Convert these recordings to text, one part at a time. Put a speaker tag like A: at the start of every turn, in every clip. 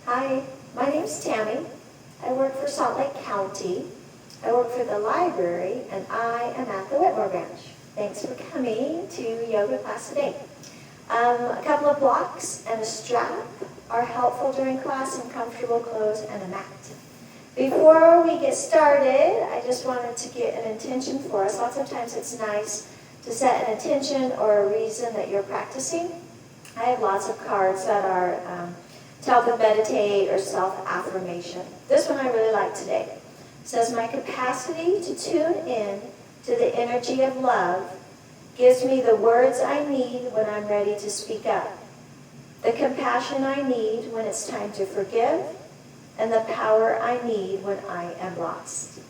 A: Hi, my name's Tammy. I work for Salt Lake County. I work for the library, and I am at the Whitmore branch. Thanks for coming to yoga class today. A couple of blocks and a strap are helpful during class, and comfortable clothes and a mat. Before we get started, I just wanted to get an intention for us. Lots of times it's nice to set an intention or a reason that you're practicing. I have lots of cards that are to help with meditate or self-affirmation. This one I really like today. It says, my capacity to tune in to the energy of love gives me the words I need when I'm ready to speak up, the compassion I need when it's time to forgive, and the power I need when I am lost.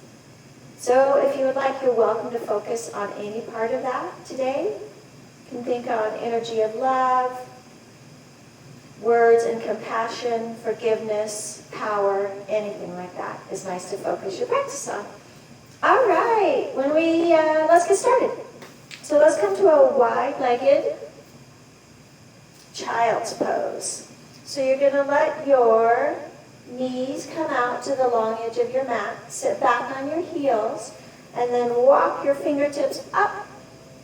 A: So if you would like, you're welcome to focus on any part of that today. You can think on energy of love, words and compassion, forgiveness, power, anything like that is nice to focus your practice on. All right, let's get started. So let's come to a wide-legged child's pose. So you're going to let your knees come out to the long edge of your mat, sit back on your heels, and then walk your fingertips up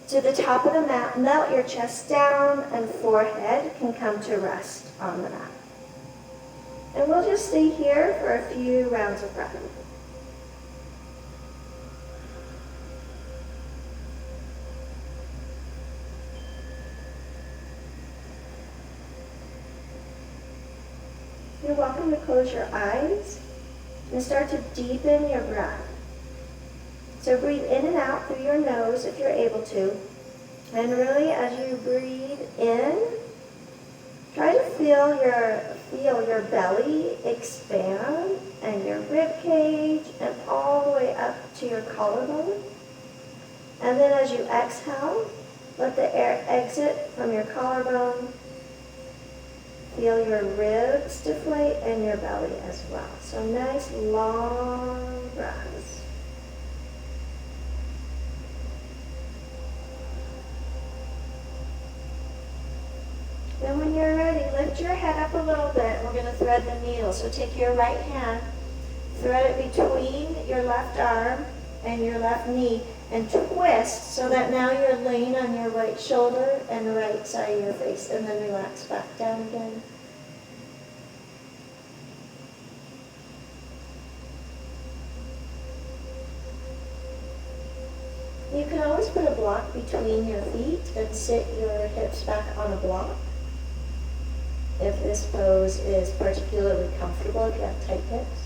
A: to the top of the mat, melt your chest down, and forehead can come to rest on the mat. And we'll just stay here for a few rounds of breath. You're welcome to close your eyes and start to deepen your breath. So breathe in and out through your nose if you're able to. And really, as you breathe in, try to feel your belly expand and your rib cage and all the way up to your collarbone. And then as you exhale, let the air exit from your collarbone. Feel your ribs deflate and your belly as well. So nice long breaths. Then when you're ready, lift your head up a little bit. We're going to thread the needle. So take your right hand, thread it between your left arm and your left knee, and twist so that now you're laying on your right shoulder and the right side of your face, and then relax back down again. You can always put a block between your feet and sit your hips back on a block if this pose is particularly comfortable, if you have tight hips,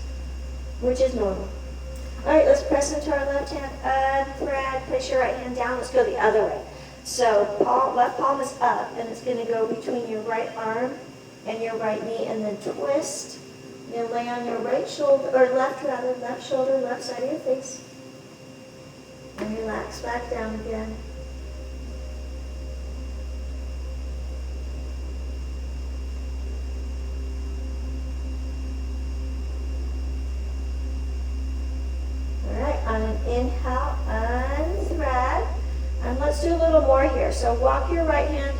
A: which is normal. All right, let's press into our left hand, unthread, place your right hand down. Let's go the other way. So left palm is up, and it's going to go between your right arm and your right knee, and then twist. You lay on your right shoulder, or left shoulder, left side of your face. And relax back down again. All right, on an inhale, unthread. And let's do a little more here. So walk your right hand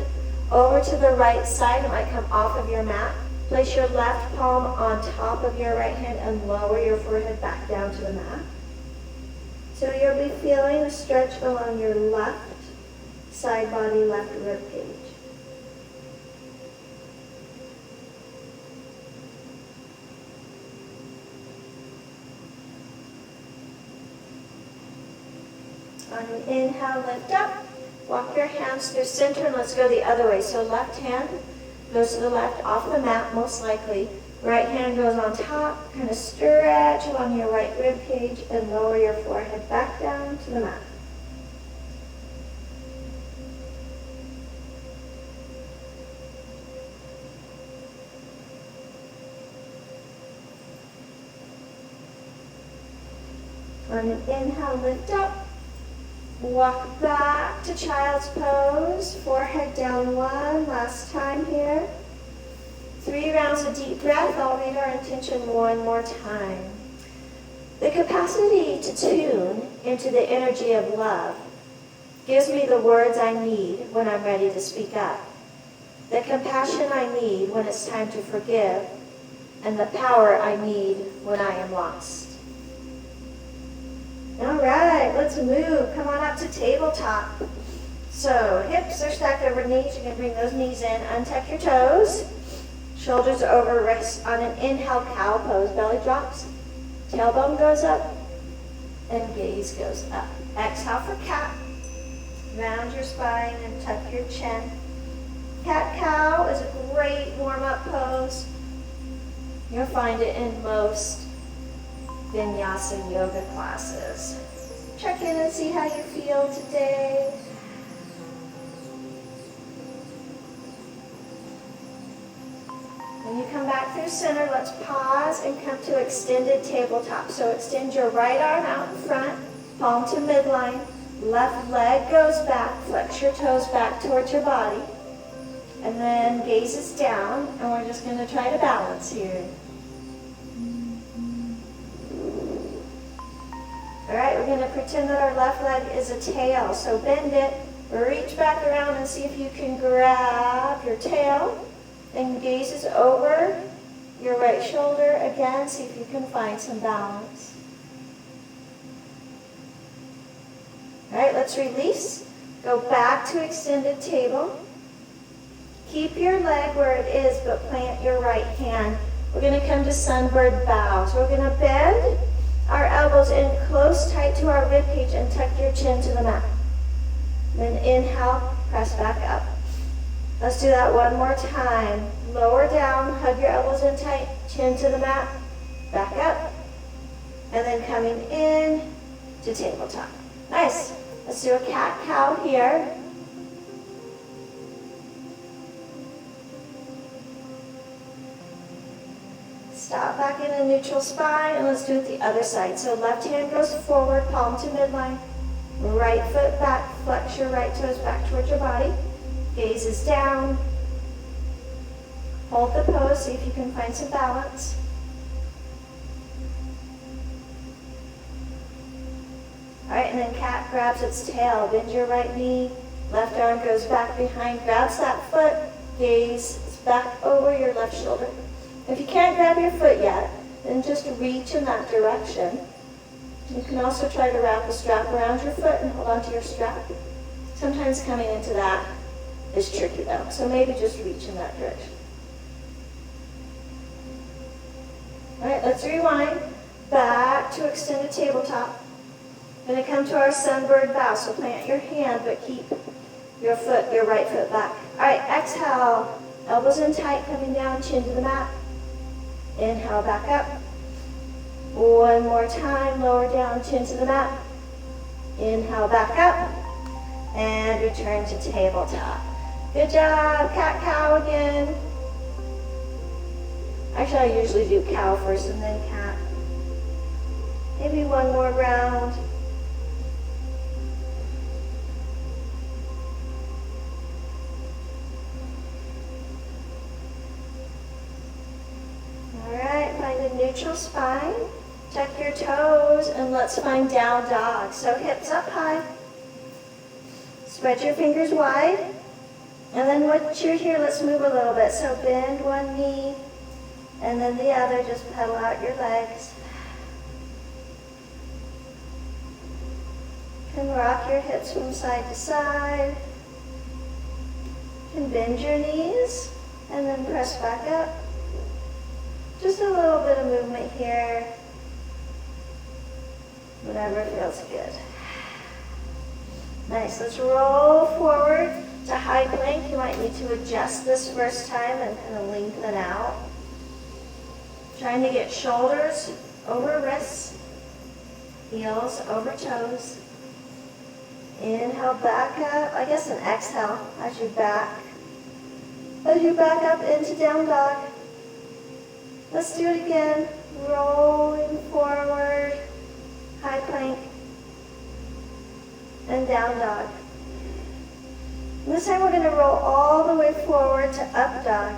A: over to the right side. It might come off of your mat. Place your left palm on top of your right hand and lower your forehead back down to the mat. So you'll be feeling a stretch along your left side body, left rib cage. On an inhale, lift up. Walk your hands through center, and let's go the other way. So left hand goes to the left off the mat, most likely. Right hand goes on top, kind of stretch along your right rib cage and lower your forehead back down to the mat. On an inhale, lift up. Walk back to child's pose, forehead down one last time here. 3 rounds of deep breath. I'll read our intention one more time. The capacity to tune into the energy of love gives me the words I need when I'm ready to speak up, the compassion I need when it's time to forgive, and the power I need when I am lost. All right, let's move. Come on up to tabletop. So hips are stacked over knees. You can bring those knees in. Untuck your toes. Shoulders over wrists. On an inhale, cow pose. Belly drops. Tailbone goes up. And gaze goes up. Exhale for cat. Round your spine and tuck your chin. Cat-cow is a great warm-up pose. You'll find it in most vinyasa yoga classes. Check in and see how you feel today. When you come back through center, let's pause and come to extended tabletop. So extend your right arm out in front, palm to midline. Left leg goes back, flex your toes back towards your body. And then gazes down, and we're just going to try to balance here. All right, we're going to pretend that our left leg is a tail. So bend it, reach back around and see if you can grab your tail. And gazes over your right shoulder. Again, see if you can find some balance. All right, let's release. Go back to extended table. Keep your leg where it is, but plant your right hand. We're going to come to sunbird bow. So we're going to bend our elbows in close, tight to our rib cage and tuck your chin to the mat. Then inhale, press back up. Let's do that one more time. Lower down, hug your elbows in tight, chin to the mat, back up. And then coming in to tabletop. Nice. Let's do a cat-cow here. Stop back in a neutral spine, and let's do it the other side. So left hand goes forward, palm to midline. Right foot back, flex your right toes back towards your body. Gaze is down. Hold the pose, see if you can find some balance. All right, and then cat grabs its tail. Bend your right knee. Left arm goes back behind, grabs that foot. Gaze is back over your left shoulder. If you can't grab your foot yet, then just reach in that direction. You can also try to wrap a strap around your foot and hold onto your strap. Sometimes coming into that is tricky though, so maybe just reach in that direction. All right, let's rewind back to extended tabletop. We're going to come to our sunbird bow, so plant your hand, but keep your right foot back. All right, exhale, elbows in tight, coming down, chin to the mat. Inhale, back up. One more time, lower down, chin to the mat. Inhale, back up. And return to tabletop. Good job, cat-cow again. Actually, I usually do cow first and then cat. Maybe one more round. All right, find a neutral spine. Tuck your toes and let's find down dog. So hips up high. Spread your fingers wide. And then once you're here, let's move a little bit. So bend one knee and then the other. Just pedal out your legs. You can rock your hips from side to side. You can bend your knees and then press back up. Just a little bit of movement here. Whatever feels good. Nice. Let's roll forward to high plank. You might need to adjust this first time and kind of lengthen out. Trying to get shoulders over wrists, heels over toes. Inhale, back up. I guess an exhale as you back up into down dog. Let's do it again. Rolling forward, high plank, and down dog. And this time we're going to roll all the way forward to up dog.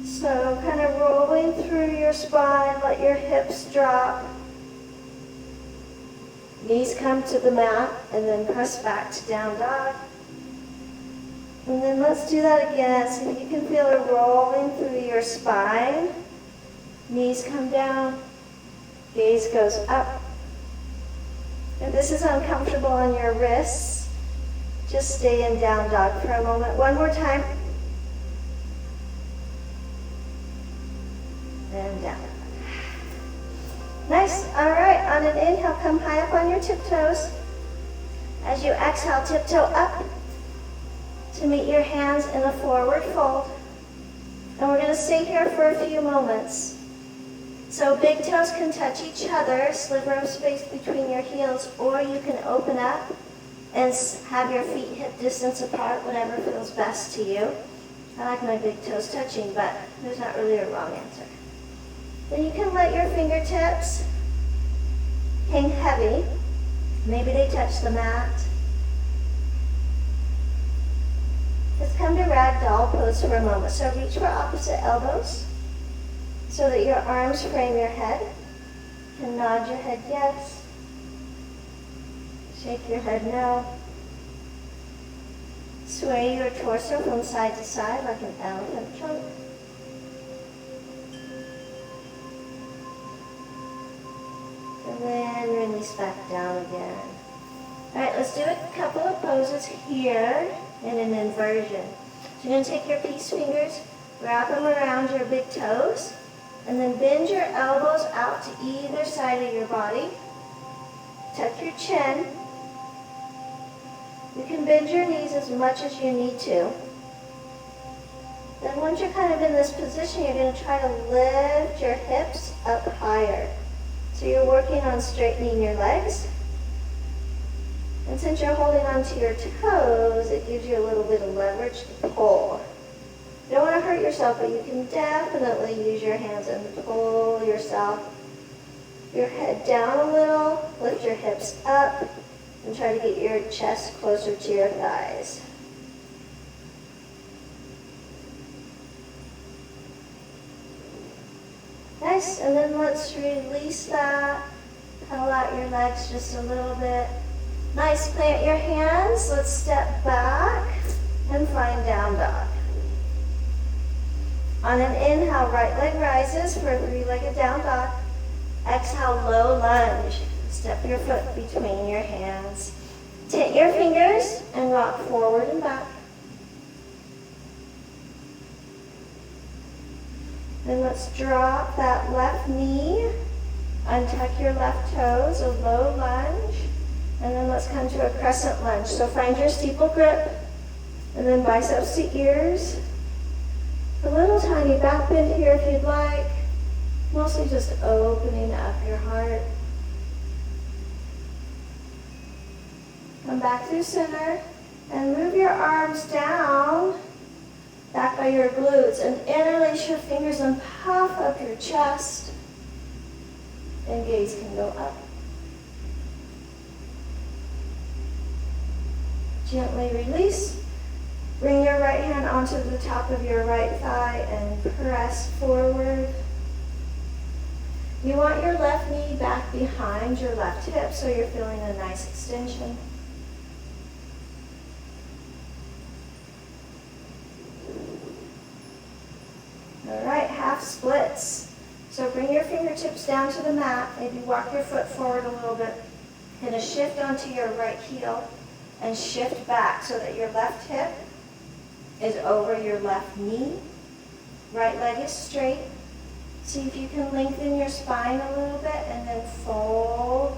A: So kind of rolling through your spine, let your hips drop. Knees come to the mat, and then press back to down dog. And then let's do that again. So you can feel it rolling through your spine. Knees come down, gaze goes up. If this is uncomfortable on your wrists, just stay in down dog for a moment. One more time. And down. Nice. All right. On an inhale, come high up on your tiptoes. As you exhale, tiptoe up to meet your hands in a forward fold. And we're going to stay here for a few moments. So big toes can touch each other, sliver of space between your heels, or you can open up and have your feet hip distance apart, whatever feels best to you. I like my big toes touching, but there's not really a wrong answer. Then you can let your fingertips hang heavy. Maybe they touch the mat. Let's come to ragdoll pose for a moment. So reach for opposite elbows so that your arms frame your head. You can nod your head yes. Shake your head no. Sway your torso from side to side like an elephant trunk. And then release back down again. All right, let's do a couple of poses here in an inversion. So you're going to take your peace fingers, wrap them around your big toes, and then bend your elbows out to either side of your body. Tuck your chin. You can bend your knees as much as you need to. Then once you're kind of in this position, you're going to try to lift your hips up higher. So you're working on straightening your legs. And since you're holding onto your toes, it gives you a little bit of leverage to pull. You don't want to hurt yourself, but you can definitely use your hands and pull yourself. Your head down a little, lift your hips up, and try to get your chest closer to your thighs. Nice, and then let's release that. Pedal out your legs just a little bit. Nice, plant your hands. Let's step back and find down dog. On an inhale, right leg rises for a three-legged down dog. Exhale, low lunge. Step your foot between your hands. Tint your fingers and rock forward and back. Then let's drop that left knee. Untuck your left toes, a low lunge. And then let's come to a crescent lunge. So find your steeple grip, and then biceps to ears. A little tiny back bend here if you'd like. Mostly just opening up your heart. Come back through center, and move your arms down, back by your glutes, and interlace your fingers and puff up your chest. And gaze can go up. Gently release. Bring your right hand onto the top of your right thigh and press forward. You want your left knee back behind your left hip so you're feeling a nice extension. All right, half splits. So bring your fingertips down to the mat. Maybe walk your foot forward a little bit. Going to shift onto your right heel and shift back so that your left hip is over your left knee. Right leg is straight. See if you can lengthen your spine a little bit and then fold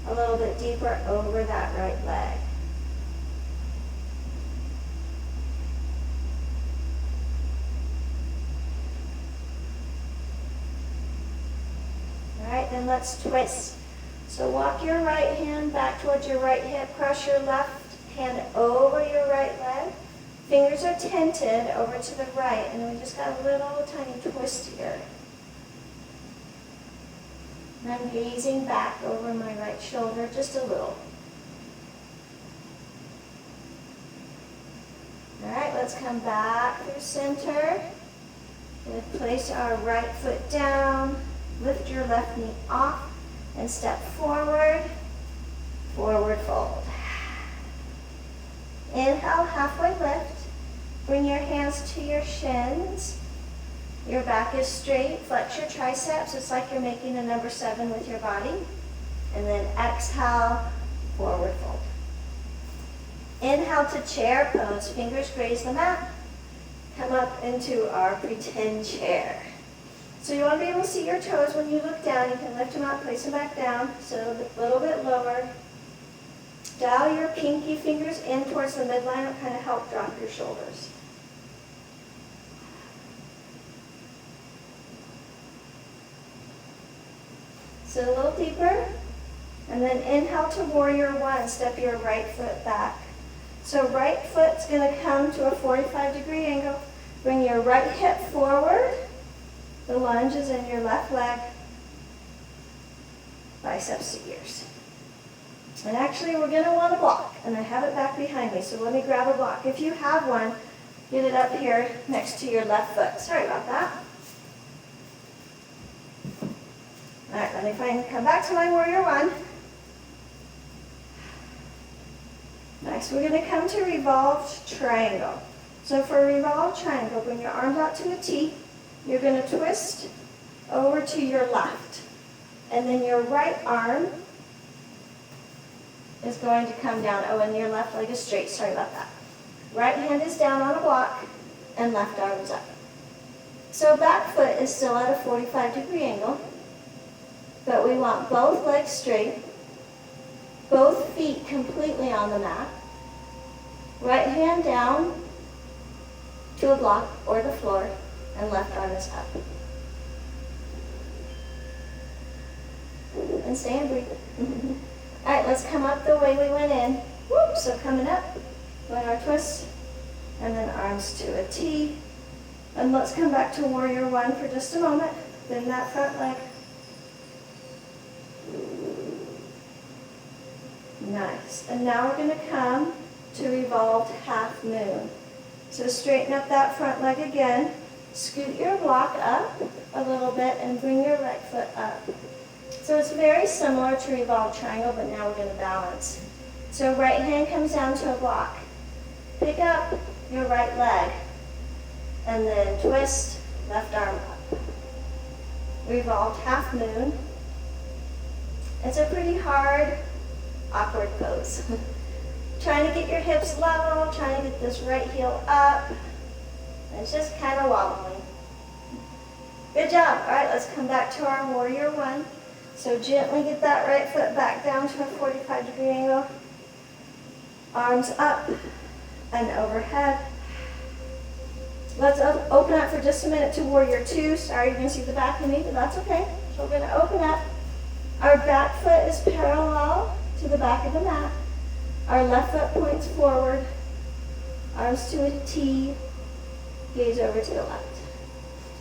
A: a little bit deeper over that right leg. All right, then let's twist. So walk your right hand back towards your right hip, cross your left hand over your right leg. Fingers are tented over to the right, and we just got a little tiny twist here. And I'm gazing back over my right shoulder just a little. All right, let's come back through center. We'll place our right foot down, lift your left knee off, and step forward, forward fold. Inhale, halfway lift. Bring your hands to your shins. Your back is straight. Flex your triceps. It's like you're making a number 7 with your body. And then exhale, forward fold. Inhale to chair pose. Fingers graze the mat. Come up into our pretend chair. So you want to be able to see your toes when you look down. You can lift them up, place them back down. So a little bit lower. Dial your pinky fingers in towards the midline. It'll kind of help drop your shoulders. So a little deeper. And then inhale to warrior 1. Step your right foot back. So right foot's going to come to a 45-degree angle. Bring your right hip forward. The lunge is in your left leg. Biceps to ears. And actually, we're going to want a block. And I have it back behind me, so let me grab a block. If you have one, get it up here next to your left foot. Sorry about that. All right, let me come back to my warrior 1. Next, we're going to come to revolved triangle. So for a revolved triangle, bring your arms out to a T. You're going to twist over to your left. And then your right arm is going to come down. Oh, and your left leg is straight. Sorry about that. Right hand is down on a block, and left arm is up. So back foot is still at a 45-degree angle, but we want both legs straight, both feet completely on the mat. Right hand down to a block or the floor, and left arm is up. And stay and breathe. All right, let's come up the way we went in. Whoop, so coming up, doing our twist, and then arms to a T. And let's come back to warrior 1 for just a moment. Bend that front leg. Nice. And now we're going to come to revolved half moon. So straighten up that front leg again. Scoot your block up a little bit and bring your right foot up. So it's very similar to revolved triangle, but now we're going to balance. So right hand comes down to a block. Pick up your right leg and then twist, left arm up. Revolved half moon. It's a pretty hard, awkward pose. Trying to get your hips level, trying to get this right heel up. It's just kind of wobbling. Good job. All right, let's come back to our warrior 1. So gently get that right foot back down to a 45-degree angle. Arms up and overhead. Let's open up for just a minute to warrior 2. Sorry, you're going to see the back of me, but that's okay. So we're going to open up. Our back foot is parallel to the back of the mat. Our left foot points forward. Arms to a T. Gaze over to the left.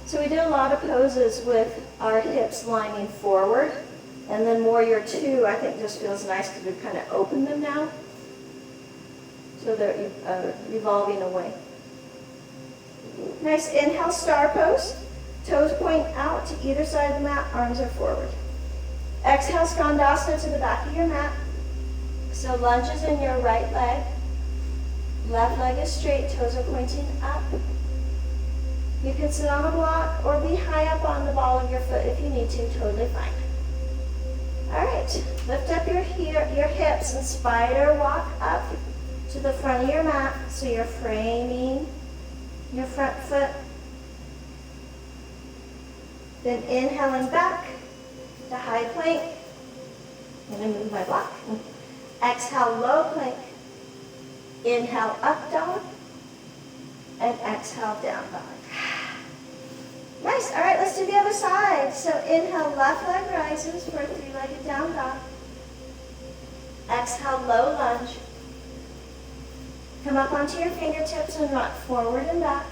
A: So we did a lot of poses with our hips lining forward. And then warrior 2, I think, just feels nice because we've kind of opened them now. So they're revolving away. Nice inhale, star pose. Toes point out to either side of the mat, arms are forward. Exhale, skandasana to the back of your mat. So lunges in your right leg. Left leg is straight, toes are pointing up. You can sit on a block or be high up on the ball of your foot if you need to, totally fine. All right, lift up your hips and spider walk up to the front of your mat so you're framing your front foot. Then inhaling back to high plank. I'm going to move my block. Exhale, low plank. Inhale, up dog. And exhale, down dog. Nice. All right, let's do the other side. So inhale, left leg rises for a 3-legged down dog. Exhale, low lunge. Come up onto your fingertips and rock forward and back.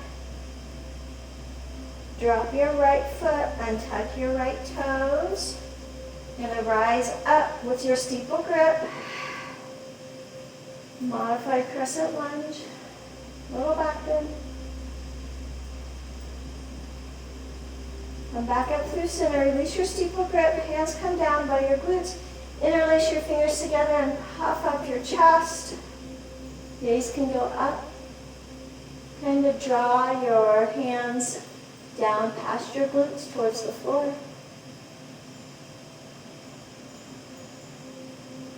A: Drop your right foot and tuck your right toes. You're going to rise up with your steeple grip. Modified crescent lunge. Little back bend. Come back up through center. Release your steeple grip. Hands come down by your glutes. Interlace your fingers together and puff up your chest. Gaze can go up. Kind of draw your hands Down past your glutes towards the floor.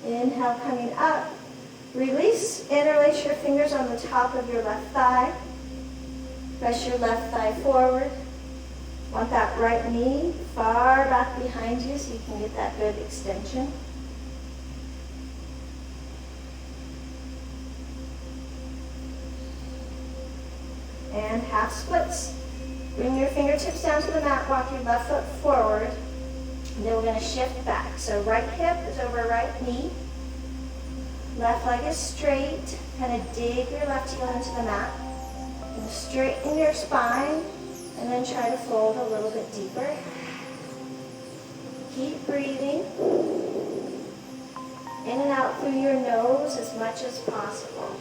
A: Inhale, coming up. Release, interlace your fingers on the top of your left thigh. Press your left thigh forward. Want that right knee far back behind you so you can get that good extension. And half splits. Bring your fingertips down to the mat, walk your left foot forward. And then we're going to shift back. So right hip is over right knee. Left leg is straight. Kind of dig your left heel into the mat. And straighten your spine. And then try to fold a little bit deeper. Keep breathing. In and out through your nose as much as possible.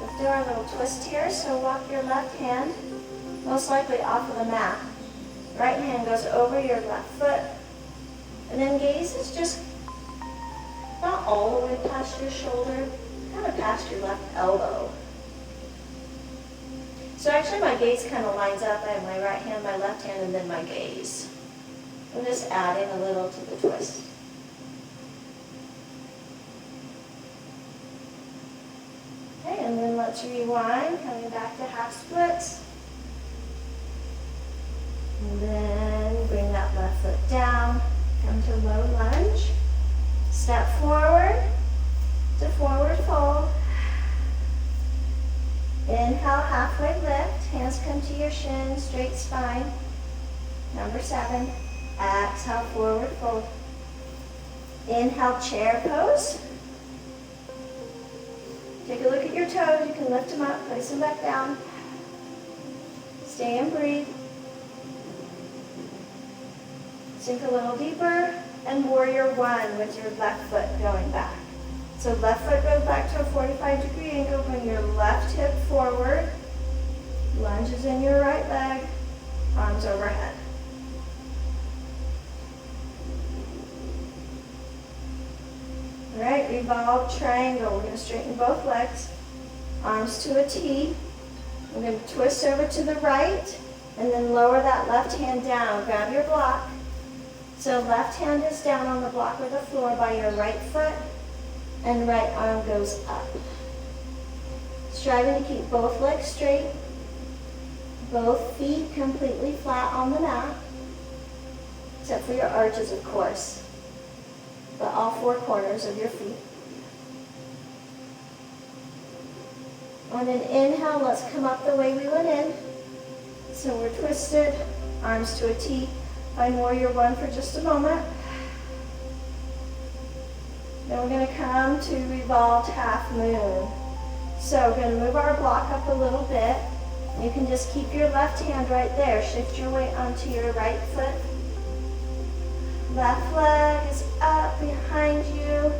A: Let's do our little twist here. So walk your left hand, most likely off of the mat. Right hand goes over your left foot. And then gaze is just not all the way past your shoulder, kind of past your left elbow. So actually my gaze kind of lines up. I have my right hand, my left hand, and then my gaze. I'm just adding a little to the twist. Okay, and then let's rewind, coming back to half splits. And then bring that left foot down, come to low lunge. Step forward to forward fold. Inhale, halfway lift. Hands come to your shin, straight spine. Number 7. Exhale, forward fold. Inhale, chair pose. Take a look at your toes. You can lift them up, place them back down. Stay and breathe. Sink a little deeper. And warrior 1 with your left foot going back. So left foot goes back to a 45-degree angle. Bring your left hip forward. Lunges in your right leg. Arms overhead. All right, revolve triangle. We're going to straighten both legs. Arms to a T. We're going to twist over to the right and then lower that left hand down. Grab your block. So left hand is down on the block or the floor by your right foot, and right arm goes up. Striving to keep both legs straight, both feet completely flat on the mat, except for your arches, of course, but all 4 corners of your feet. On an inhale, let's come up the way we went in. So we're twisted, arms to a T. Find warrior 1 for just a moment. Then we're going to come to revolved half moon. So we're going to move our block up a little bit. You can just keep your left hand right there. Shift your weight onto your right foot. Left leg is up behind you.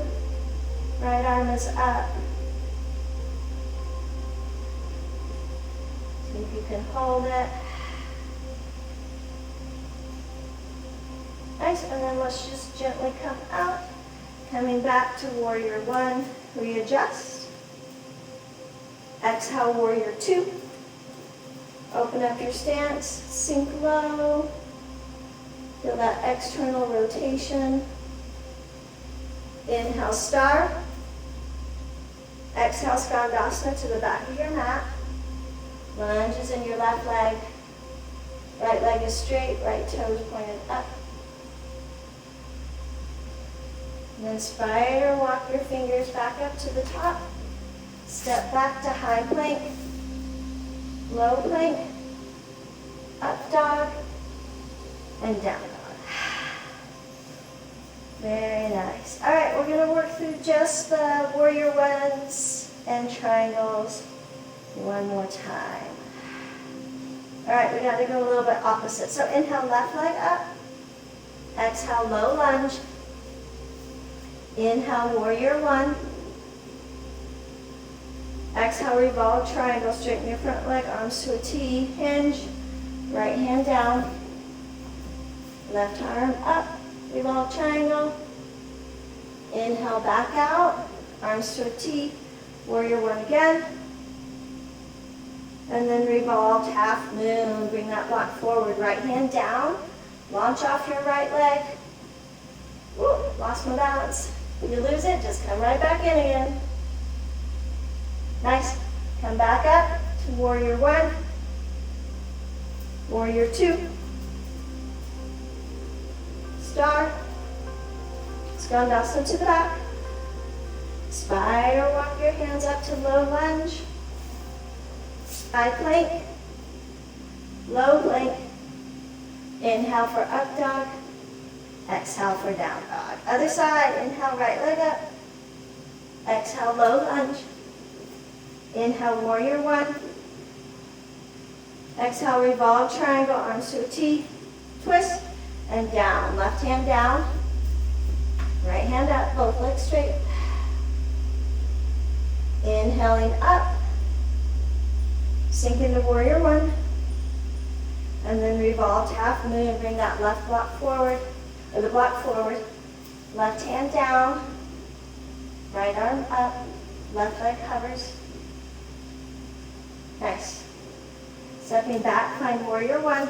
A: Right arm is up. See if you can hold it. Nice, and then let's just gently come out. Coming back to warrior 1, readjust. Exhale, warrior 2. Open up your stance, sink low. Feel that external rotation. Inhale, star. Exhale, skandasana to the back of your mat. Lunges in your left leg. Right leg is straight, right toes pointed up. And then spider walk your fingers back up to the top. Step back to high plank, low plank, up dog, and down dog. Very nice. All right, we're going to work through just the warrior 1s and triangles one more time. All right, we got to go a little bit opposite. So inhale, left leg up. Exhale, low lunge. Inhale, warrior 1. Exhale, revolve triangle. Straighten your front leg, arms to a T. Hinge. Right hand down. Left arm up. Revolve triangle. Inhale, back out. Arms to a T. Warrior one again. And then revolved, half moon. Bring that block forward. Right hand down. Launch off your right leg. Woo, lost my balance. If you lose it, just come right back in again. Nice. Come back up to warrior one. Warrior two. Star. Skandasana to the back. Spider walk your hands up to low lunge. High plank. Low plank. Inhale for up dog. Exhale for down dog. Other side. Inhale right leg up. Exhale low lunge. Inhale warrior one. Exhale revolve triangle, arms to a T. Twist and down. Left hand down. Right hand up. Both legs straight. Inhaling up. Sink into warrior one. And then revolve half moon. Bring that left block forward. Or the block forward. Left hand down. Right arm up. Left leg hovers. Nice. Stepping back, find warrior one.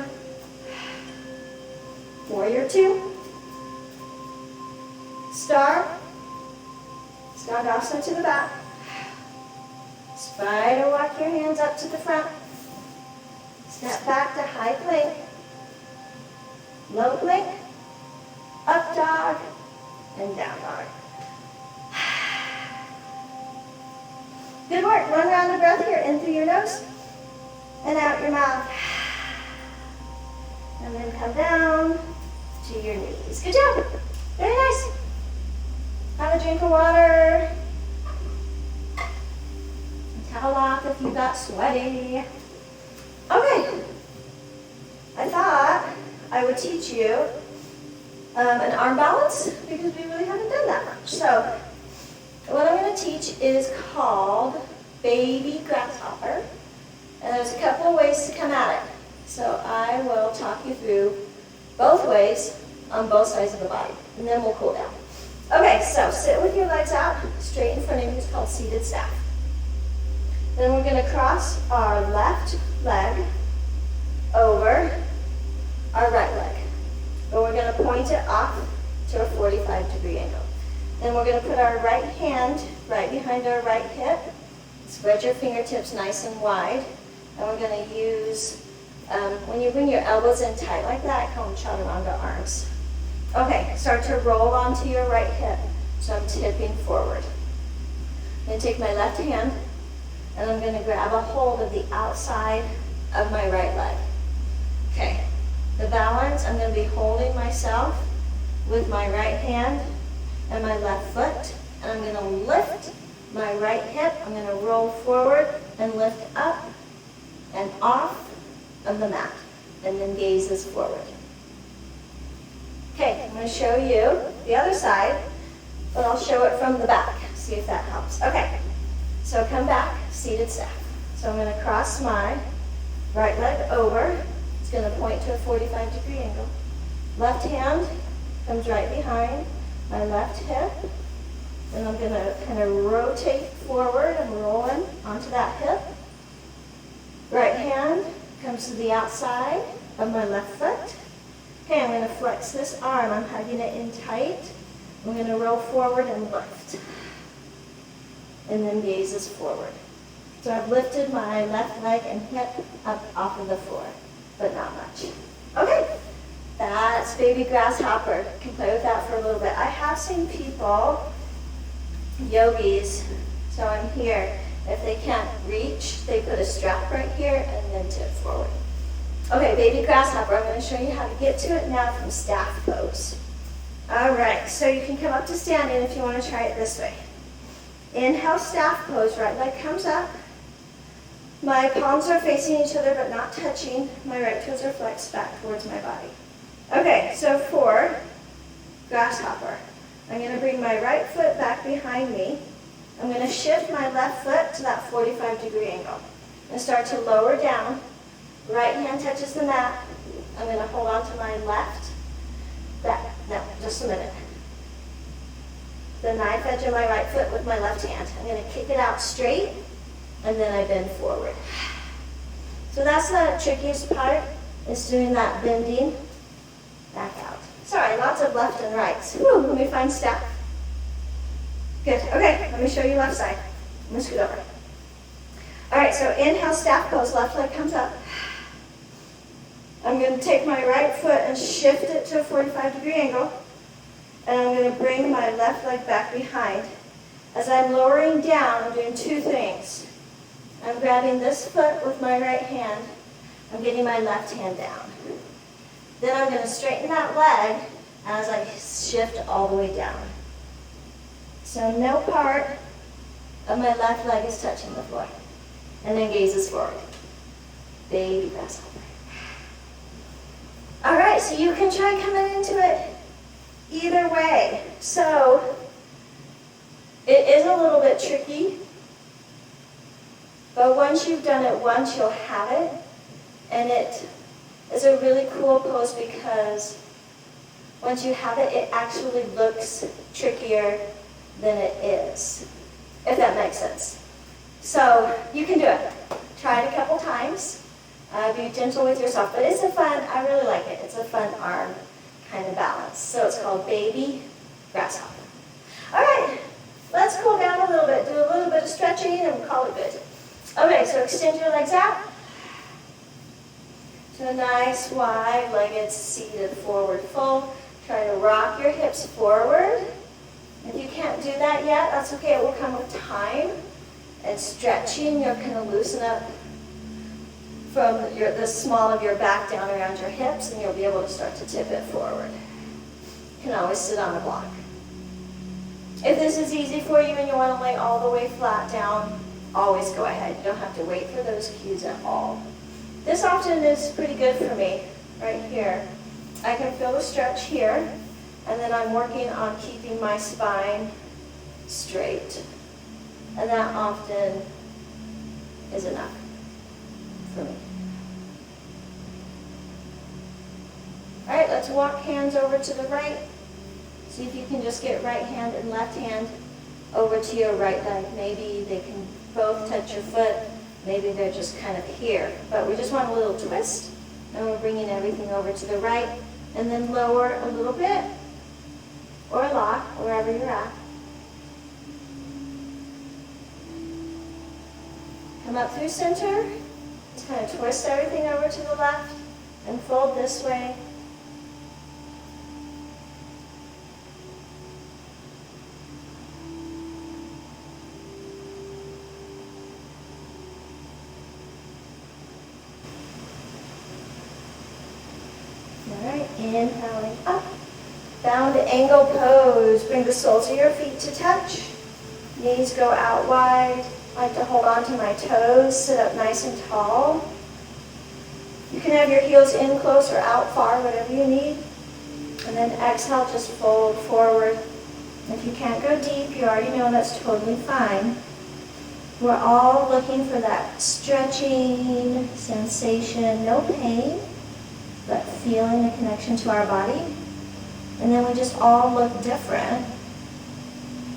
A: Warrior two. Star. Skandasana to the back. Spider walk your hands up to the front. Step back to high plank. Low plank. Up dog. And down dog. Good work. One round of breath here. In through your nose. And out your mouth. And then come down to your knees. Good job. Very nice. Have a drink of water. Towel off if you got sweaty. Okay. I thought I would teach you an arm balance because we really haven't done that much. So what I'm going to teach is called baby grasshopper. And there's a couple of ways to come at it. So I will talk you through both ways on both sides of the body. And then we'll cool down. Okay, so sit with your legs out straight in front of you. It's called seated staff. Then we're going to cross our left leg over our right leg. But we're going to point it off to a 45-degree angle. Then we're going to put our right hand right behind our right hip. Spread your fingertips nice and wide. And we're going to use, when you bring your elbows in tight like that, I call them chaturanga arms. Okay, start to roll onto your right hip. So I'm tipping forward. I'm going to take my left hand, and I'm going to grab a hold of the outside of my right leg. Okay, the balance, I'm going to be holding myself with my right hand and my left foot, and I'm going to lift my right hip. I'm going to roll forward and lift up and off of the mat, and then gazes forward. Okay, I'm going to show you the other side, but I'll show it from the back. See if that helps. Okay, so come back, seated staff. So I'm going to cross my right leg over. It's going to point to a 45-degree angle. Left hand comes right behind my left hip. And I'm going to kind of rotate forward and rolling onto that hip. Right hand comes to the outside of my left foot. Okay, I'm going to flex this arm. I'm hugging it in tight. I'm going to roll forward and lift. And then gazes forward. So I've lifted my left leg and hip up off of the floor, but not much. Okay, that's baby grasshopper. You can play with that for a little bit. I have seen people, yogis, so I'm here. If they can't reach, they put a strap right here and then tip forward. Okay, baby grasshopper. I'm going to show you how to get to it now from staff pose. All right, so you can come up to standing if you want to try it this way. Inhale, staff pose. Right leg comes up. My palms are facing each other but not touching. My right toes are flexed back towards my body. Okay, so for grasshopper, I'm going to bring my right foot back behind me. I'm going to shift my left foot to that 45-degree angle and start to lower down. Right hand touches the mat. I'm going to hold on to my left. No, just a minute. the knife edge of my right foot with my left hand. I'm going to kick it out straight, and then I bend forward. So that's the trickiest part, is doing that bending back out. Sorry, lots of left and rights. Whew, let me find staff. Good. Okay, let me show you left side. I'm going to scoot over. All right, so inhale, staff pose. Left leg comes up. I'm going to take my right foot and shift it to a 45-degree angle. And I'm going to bring my left leg back behind. As I'm lowering down, I'm doing two things. I'm grabbing this foot with my right hand. I'm getting my left hand down. Then I'm going to straighten that leg as I shift all the way down. So no part of my left leg is touching the floor. And then gazes forward. Baby grasshopper. All right, so you can try coming into it either way. So it is a little bit tricky, but once you've done it once, you'll have it. And it is a really cool pose because once you have it, it actually looks trickier than it is, if that makes sense. So you can do it. Try it a couple times. Be gentle with yourself. But it's a fun, I really like it. It's a fun arm kind of balance. So it's called baby grasshopper. All right, let's cool down a little bit. Do a little bit of stretching and we'll call it good. Okay, so extend your legs out to a nice wide-legged seated forward fold. Try to rock your hips forward. If you can't do that yet, that's okay. It will come with time and stretching. You're going to loosen up from the small of your back down around your hips, and you'll be able to start to tip it forward. You can always sit on a block. If this is easy for you and you want to lay all the way flat down, always go ahead. You don't have to wait for those cues at all. This often is pretty good for me, right here. I can feel the stretch here, and then I'm working on keeping my spine straight. And that often is enough for me. All right, let's walk hands over to the right. See if you can just get right hand and left hand over to your right leg. Maybe they can both touch your foot. Maybe they're just kind of here. But we just want a little twist. And we're bringing everything over to the right. And then lower a little bit. Or lock, wherever you're at. Come up through center. Just kind of twist everything over to the left. And fold this way. Inhaling up, down to angle pose. Bring the soles of your feet to touch. Knees go out wide. I like to hold on to my toes, sit up nice and tall. You can have your heels in close or out far, whatever you need. And then exhale, just fold forward. If you can't go deep, you already know that's totally fine. We're all looking for that stretching sensation, no pain, but feeling a connection to our body. And then we just all look different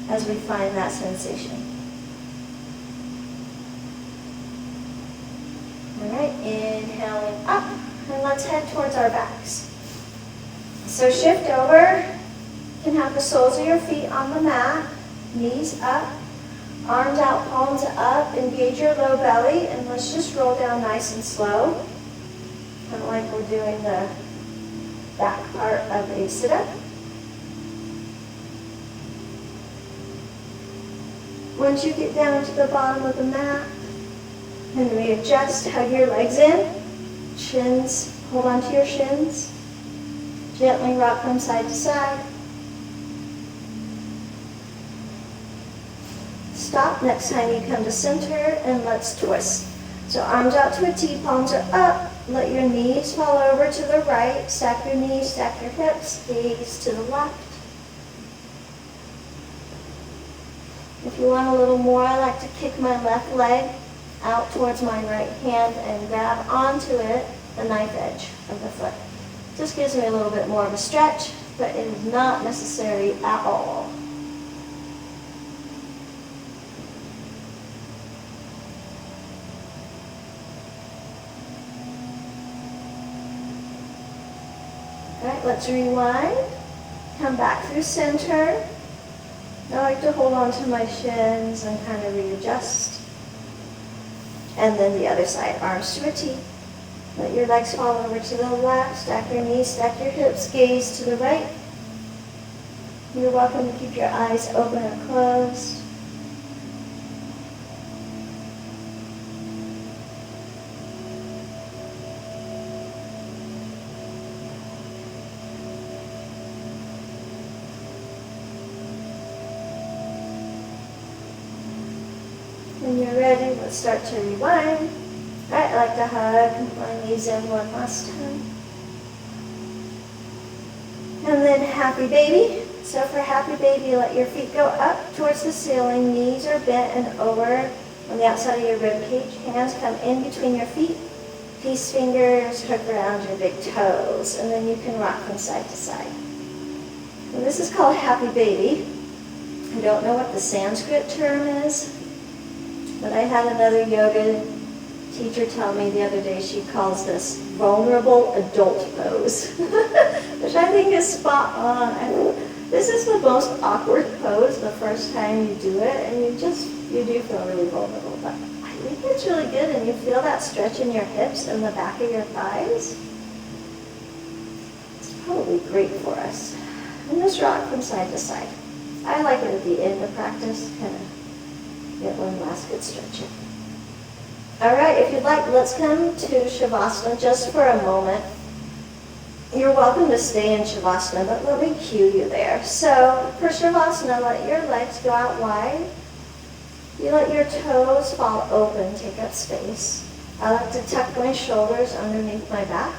A: as we find that sensation. All right, inhaling up, and let's head towards our backs. So shift over. You can have the soles of your feet on the mat, knees up, arms out, palms up, engage your low belly, and let's just roll down nice and slow. Kind of like we're doing the back part of a sit-up. Once you get down to the bottom of the mat, and readjust, hug your legs in, shins, hold on to your shins, gently rock them side to side. Stop next time you come to center, and let's twist. So arms out to a T, palms are up. Let your knees fall over to the right. Stack your knees, stack your hips, gaze to the left. If you want a little more, I like to kick my left leg out towards my right hand and grab onto it, the knife edge of the foot. Just gives me a little bit more of a stretch, but it is not necessary at all. All right, let's rewind. Come back through center. I like to hold on to my shins and kind of readjust. And then the other side, arms to a T. Let your legs fall over to the left, stack your knees, stack your hips, gaze to the right. You're welcome to keep your eyes open or closed. When you're ready, let's start to rewind. All right, I like to hug my knees in one last time. And then happy baby. So for happy baby, let your feet go up towards the ceiling. Knees are bent and over on the outside of your rib cage. Hands come in between your feet. Peace fingers hook around your big toes. And then you can rock from side to side. And this is called happy baby. I don't know what the Sanskrit term is, but I had another yoga teacher tell me the other day she calls this vulnerable adult pose, which I think is spot on. This is the most awkward pose the first time you do it, and you do feel really vulnerable. But I think it's really good, and you feel that stretch in your hips and the back of your thighs. It's probably great for us. And just rock from side to side. I like it at the end of practice, kind of get one last good stretch in. All right, if you'd like, let's come to Shavasana just for a moment. You're welcome to stay in Shavasana, but let me cue you there. So for Shavasana, let your legs go out wide. You let your toes fall open, take up space. I like to tuck my shoulders underneath my back.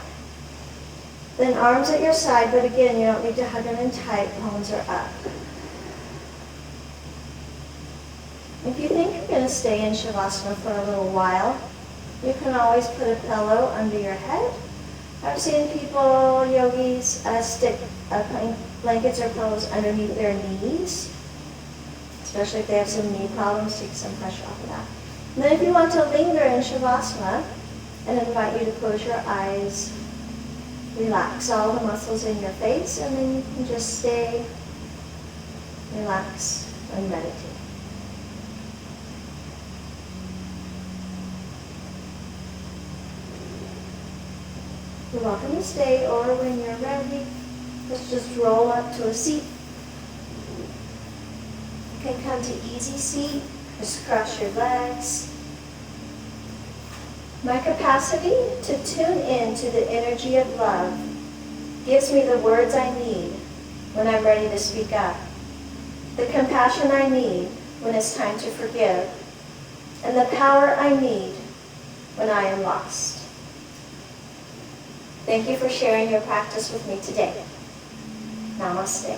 A: Then arms at your side, but again, you don't need to hug them in tight, palms are up. If you think you're going to stay in Shavasana for a little while, you can always put a pillow under your head. I've seen people, yogis, stick blankets or pillows underneath their knees, especially if they have some knee problems, take some pressure off of that. And then if you want to linger in Shavasana, I invite you to close your eyes, relax all the muscles in your face, and then you can just stay, relax, and meditate. You're welcome to stay, or when you're ready, let's just roll up to a seat. You can come to easy seat, just cross your legs. My capacity to tune in to the energy of love gives me the words I need when I'm ready to speak up, the compassion I need when it's time to forgive, and the power I need when I am lost. Thank you for sharing your practice with me today. Namaste.